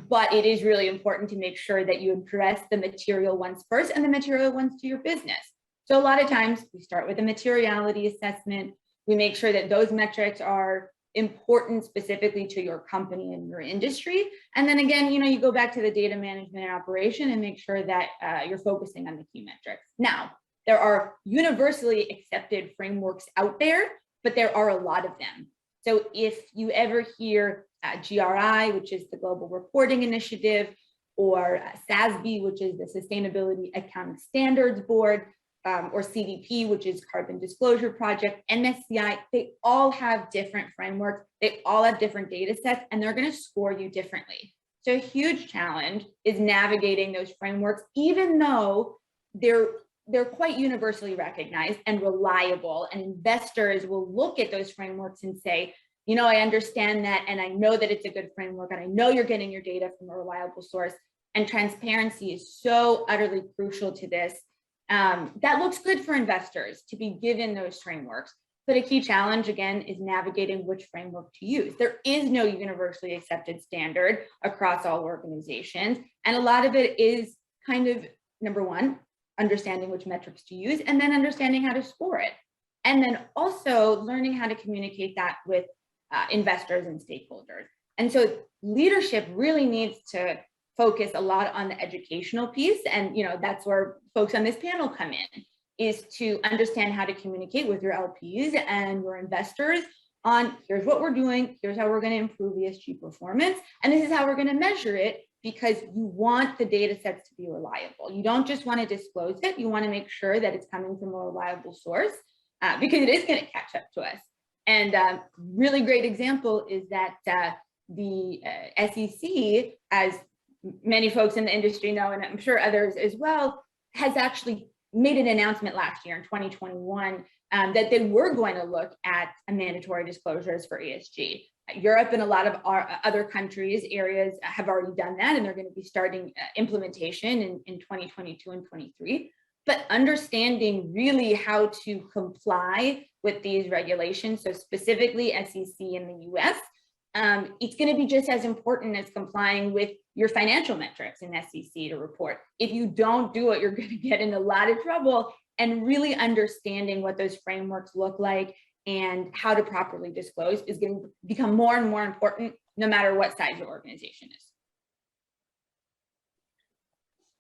but it is really important to make sure that you address the material ones first and the material ones to your business. So a lot of times we start with a materiality assessment. We make sure that those metrics are important specifically to your company and your industry. And then again, you go back to the data management and operation and make sure that you're focusing on the key metrics. Now, there are universally accepted frameworks out there, but there are a lot of them. So if you ever hear GRI, which is the Global Reporting Initiative, or SASB, which is the Sustainability Accounting Standards Board, or CDP, which is Carbon Disclosure Project, MSCI, they all have different frameworks. They all have different data sets, and they're going to score you differently. So a huge challenge is navigating those frameworks, even though they're quite universally recognized and reliable, and investors will look at those frameworks and say, I understand that, and I know that it's a good framework, and I know you're getting your data from a reliable source. And transparency is so utterly crucial to this. That looks good for investors to be given those frameworks. But a key challenge, again, is navigating which framework to use. There is no universally accepted standard across all organizations. And a lot of it is kind of, number one, understanding which metrics to use, and then understanding how to score it. And then also learning how to communicate that with investors and stakeholders. And so leadership really needs to focus a lot on the educational piece. And that's where folks on this panel come in, is to understand how to communicate with your LPs and your investors on, here's what we're doing, here's how we're going to improve ESG performance, and this is how we're going to measure it, because you want the data sets to be reliable. You don't just want to disclose it, you want to make sure that it's coming from a reliable source, because it is going to catch up to us. And really great example is that the SEC, as many folks in the industry know, and I'm sure others as well, has actually made an announcement last year in 2021 that they were going to look at mandatory disclosures for ESG. Europe and a lot of our other countries, areas have already done that, and they're going to be starting implementation in 2022 and 23. But understanding really how to comply with these regulations, so specifically SEC in the US, it's going to be just as important as complying with your financial metrics in SEC to report. If you don't do it, you're going to get in a lot of trouble. And really understanding what those frameworks look like and how to properly disclose is going to become more and more important, no matter what size your organization is.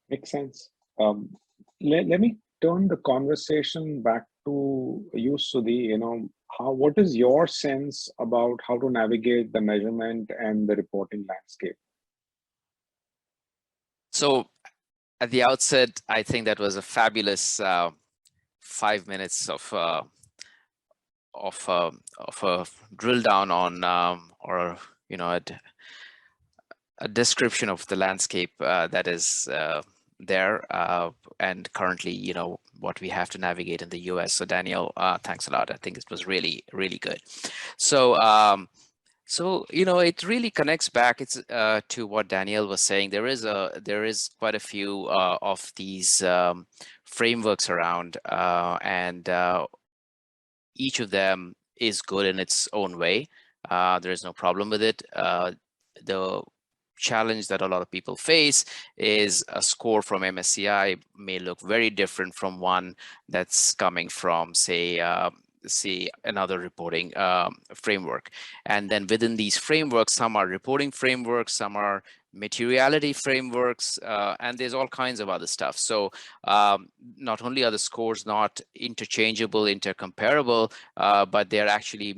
Makes sense. Let me turn the conversation back to you, Sudhi. What is your sense about how to navigate the measurement and the reporting landscape? So at the outset, I think that was a fabulous 5 minutes of a drill down on, a description of the landscape that is there, and currently, what we have to navigate in the US. So Daniel, thanks a lot. I think it was really, really good. So So, it really connects back to what Danielle was saying. There is quite a few of these frameworks around, and each of them is good in its own way. There is no problem with it. The challenge that a lot of people face is a score from MSCI may look very different from one that's coming from, say, another reporting framework. And then within these frameworks, some are reporting frameworks, some are materiality frameworks, and there's all kinds of other stuff. So not only are the scores not interchangeable, intercomparable, but they're actually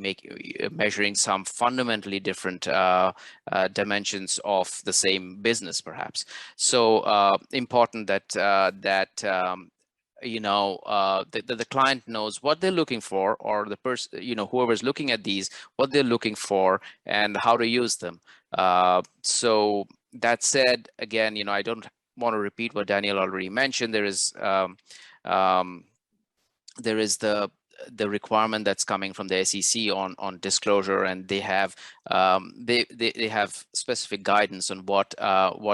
measuring some fundamentally different dimensions of the same business, perhaps. So important that the client knows what they're looking for, or the person, whoever's looking at these, what they're looking for and how to use them. So that said, again, I don't want to repeat what Daniel already mentioned. There is the requirement that's coming from the SEC on disclosure, and they have they have specific guidance on what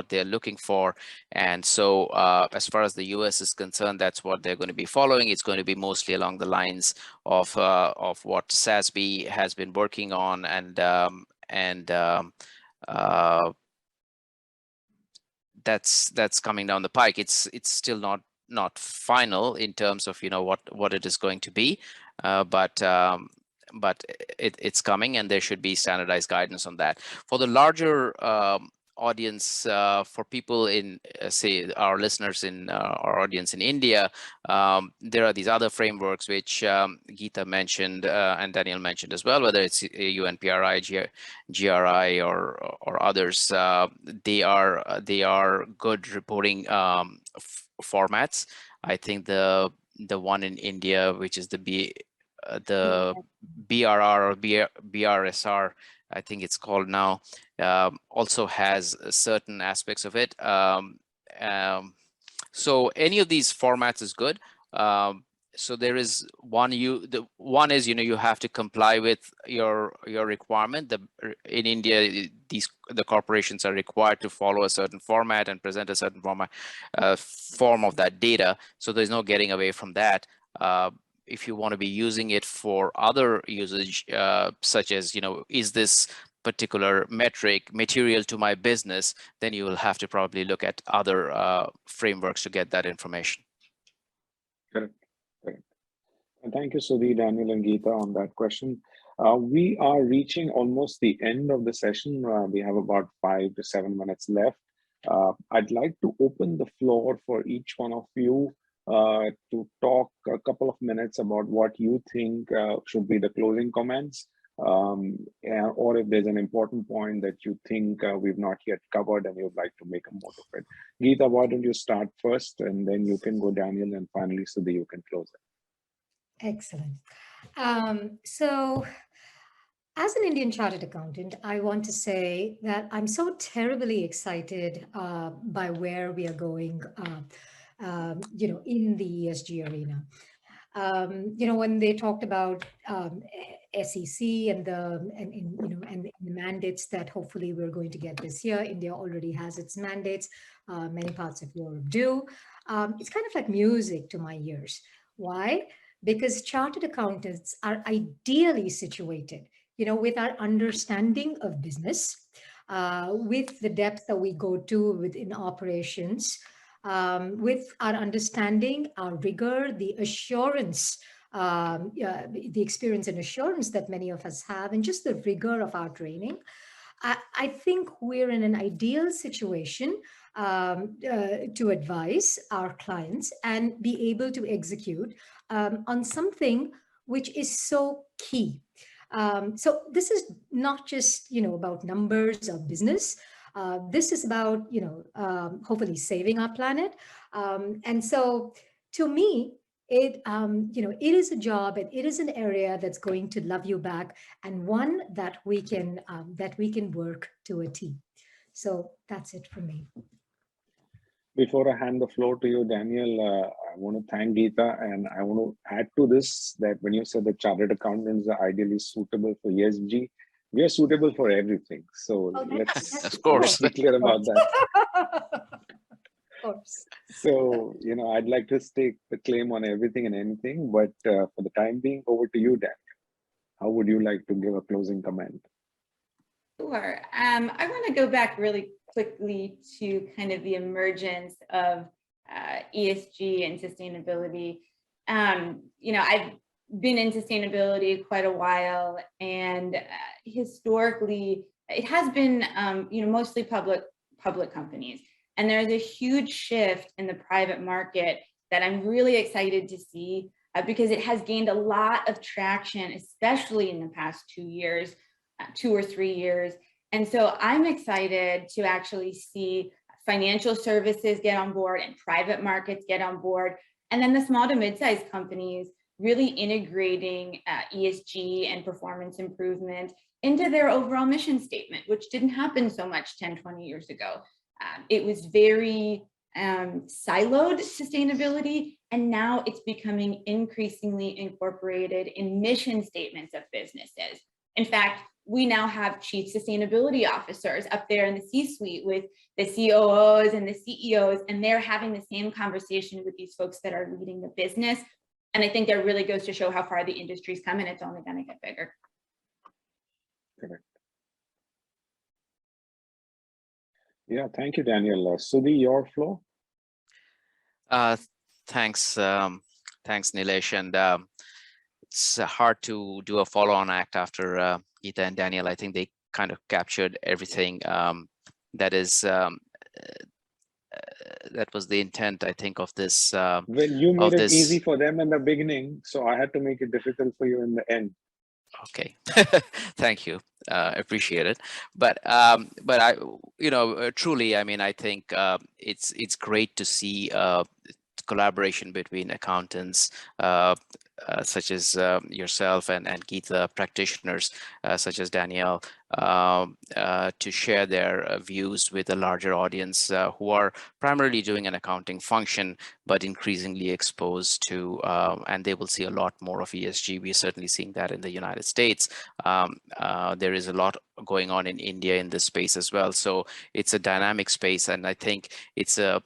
they're looking for. And so as far as the US is concerned, that's what they're going to be following. It's going to be mostly along the lines of what SASB has been working on, and that's coming down the pike. It's still not final in terms of what it is going to be, but it's coming, and there should be standardized guidance on that. For the larger audience, for people in say our listeners in our audience in India, there are these other frameworks which Geeta mentioned and Daniel mentioned as well, whether it's UNPRI, GRI, or others. They are good reporting formats. I think the one in India, which is the BRR or BRSR, I think it's called now, also has certain aspects of it. So any of these formats is good. So there is one. One is you have to comply with your requirement. In India, the corporations are required to follow a certain format and present a certain form of that data. So there's no getting away from that. If you want to be using it for other usage, such as is this particular metric material to my business, then you will have to probably look at other frameworks to get that information. Correct. And thank you, Sudhi, Daniel, and Geeta on that question. We are reaching almost the end of the session. We have about 5 to 7 minutes left. I'd like to open the floor for each one of you to talk a couple of minutes about what you think should be the closing comments, or if there's an important point that you think we've not yet covered and you'd like to make a note of it. Geeta, why don't you start first, and then you can go Daniel, and finally Sudhi, you can close it. Excellent. So as an Indian chartered accountant, I want to say that I'm so terribly excited by where we are going, in the ESG arena. When they talked about SEC and the mandates that hopefully we're going to get this year, India already has its mandates. Many parts of Europe do. It's kind of like music to my ears. Why? Because chartered accountants are ideally situated, with our understanding of business, with the depth that we go to within operations, with our understanding, our rigor, the assurance, the experience and assurance that many of us have, and just the rigor of our training. I think we're in an ideal situation to advise our clients and be able to execute on something which is so key. So this is not just about numbers or business. This is about hopefully saving our planet. And so to me, it is a job, and it is an area that's going to love you back, and one that we can work to a T. So that's it for me. Before I hand the floor to you, Daniel, I want to thank Geeta, and I want to add to this that when you said that chartered accountants are ideally suitable for ESG, We are suitable for everything. So Oh, let's Of course. be clear about that. Of course. So, I'd like to stake the claim on everything and anything, but for the time being, over to you, Dan. How would you like to give a closing comment? Sure. I want to go back really quickly to kind of the emergence of ESG and sustainability. I've been in sustainability quite a while, and historically, it has been, mostly public companies. And there's a huge shift in the private market that I'm really excited to see because it has gained a lot of traction, especially in the past 2 years. 2 or 3 years. And so I'm excited to actually see financial services get on board and private markets get on board. And then the small to mid-sized companies really integrating ESG and performance improvement into their overall mission statement, which didn't happen so much 10, 20 years ago. It was very siloed sustainability, and now it's becoming increasingly incorporated in mission statements of businesses. In fact, we now have chief sustainability officers up there in the C-suite with the COOs and the CEOs, and they're having the same conversation with these folks that are leading the business. And I think that really goes to show how far the industry's come, and it's only going to get bigger. Correct. Yeah, thank you, Daniel. Sudhi, your floor. Thanks, Nilesh. And it's hard to do a follow-on act after Geeta and Daniel. I think they kind of captured everything that was the intent, I think, of this. Well, you made it easy for them in the beginning, so I had to make it difficult for you in the end. Okay, thank you. Appreciate it. But I, truly, I mean, I think it's great to see collaboration between accountants such as yourself and Geeta, practitioners such as Danielle, to share their views with a larger audience who are primarily doing an accounting function, but increasingly exposed to, and they will see a lot more of ESG. We're certainly seeing that in the United States. There is a lot going on in India in this space as well. So it's a dynamic space, and I think it's a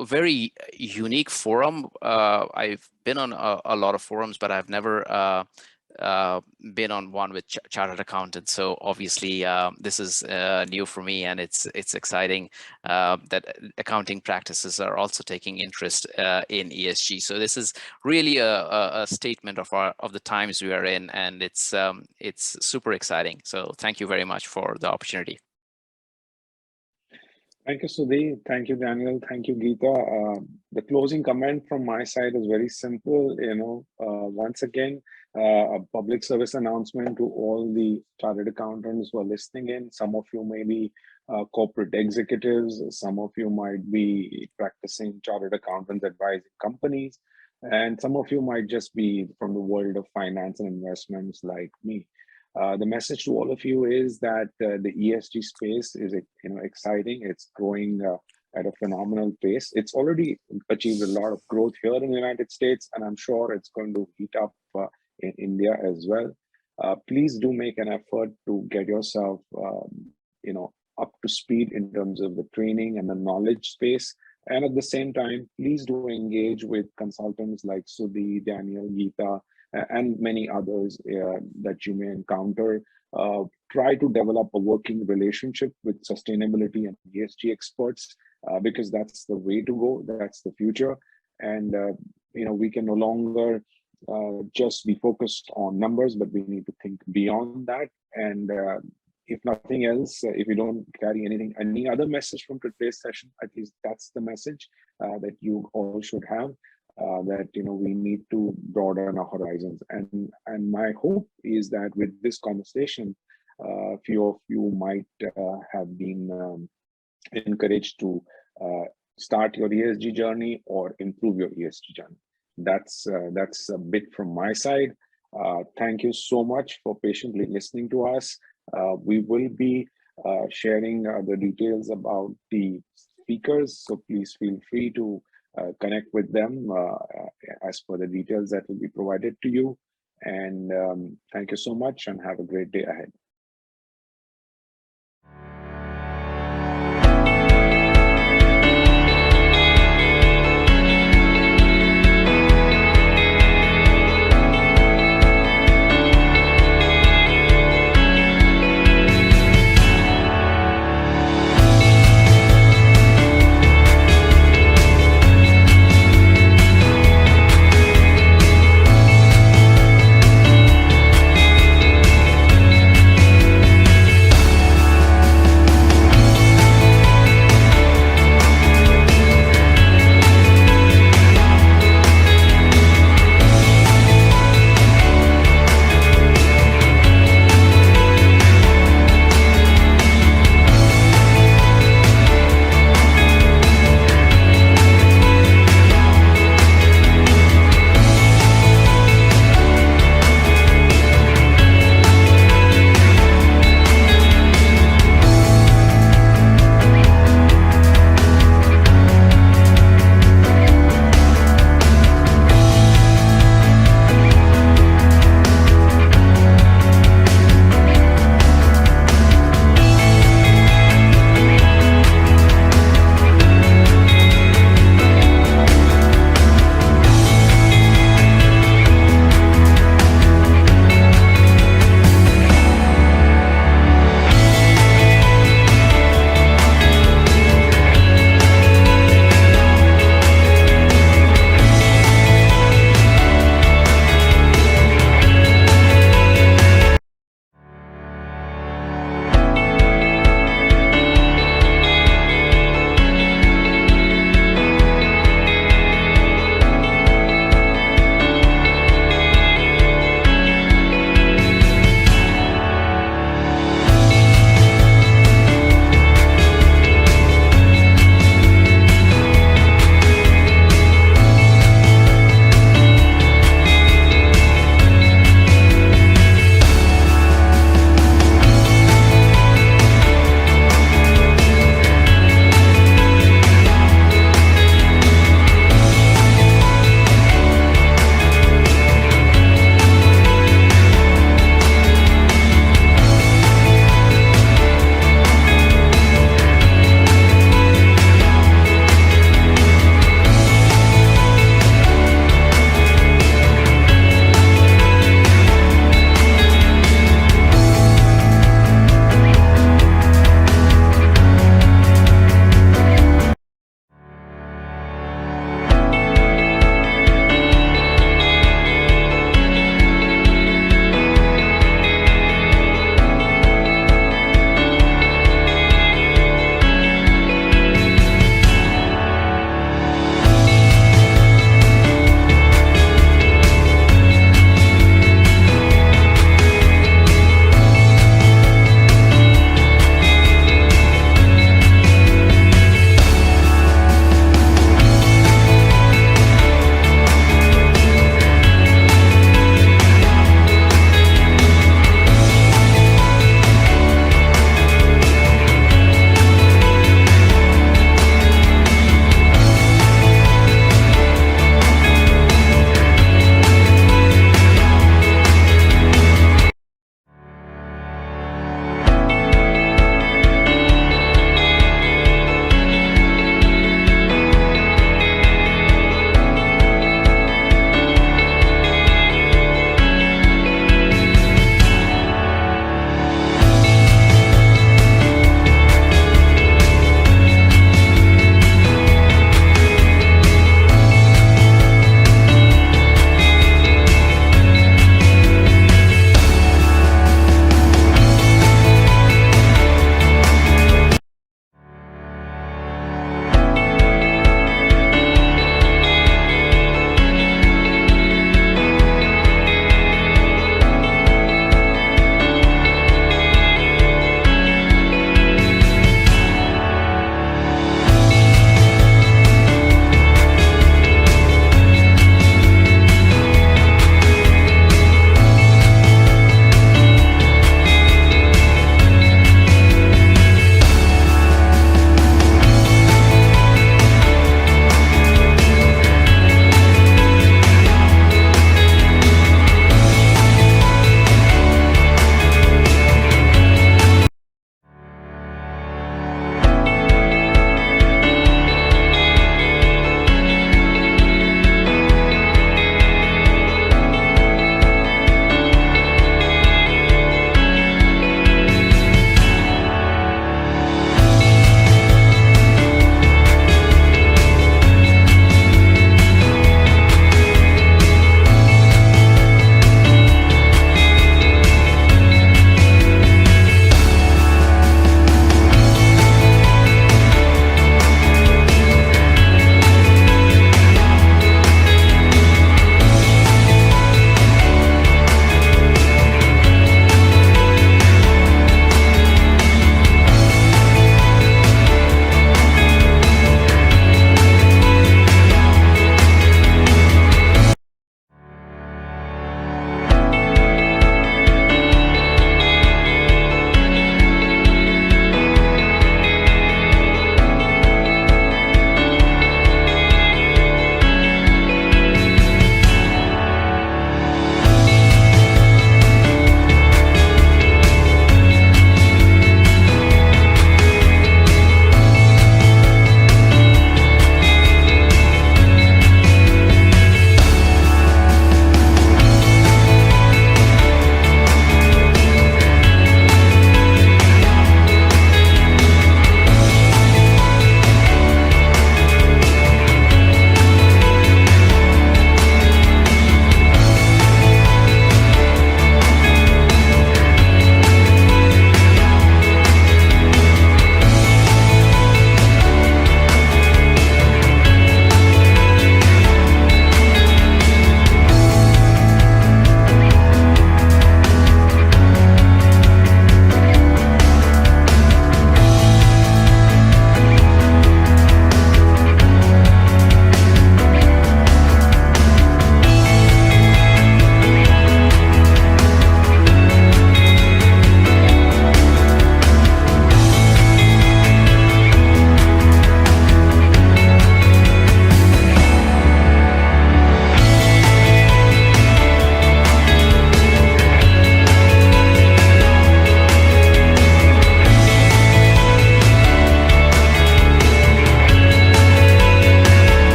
very unique forum. I've been on a lot of forums, but I've never been on one with chartered accountants. So obviously this is new for me, and it's exciting that accounting practices are also taking interest in ESG. So this is really a statement of the times we are in, and it's super exciting. So thank you very much for the opportunity. Thank you, Sudhi. Thank you, Daniel. Thank you, Geeta. The closing comment from my side is very simple. Once again, a public service announcement to all the chartered accountants who are listening in. Some of you may be corporate executives. Some of you might be practicing chartered accountants advising companies. And some of you might just be from the world of finance and investments like me. The message to all of you is that the ESG space is exciting. It's growing at a phenomenal pace. It's already achieved a lot of growth here in the United States, and I'm sure it's going to heat up in India as well. Please do make an effort to get yourself up to speed in terms of the training and the knowledge space. And at the same time, please do engage with consultants like Sudhi, Daniel, Geeta, and many others that you may encounter. Try to develop a working relationship with sustainability and ESG experts because that's the way to go. That's the future. And we can no longer just be focused on numbers, but we need to think beyond that. And if nothing else, if you don't carry any other message from today's session, at least that's the message that you all should have. That we need to broaden our horizons, and my hope is that with this conversation, a few of you might have been encouraged to start your ESG journey or improve your ESG journey. That's a bit from my side. Thank you so much for patiently listening to us. We will be sharing the details about the speakers, so please feel free to connect with them as per the details that will be provided to you. And thank you so much and have a great day ahead.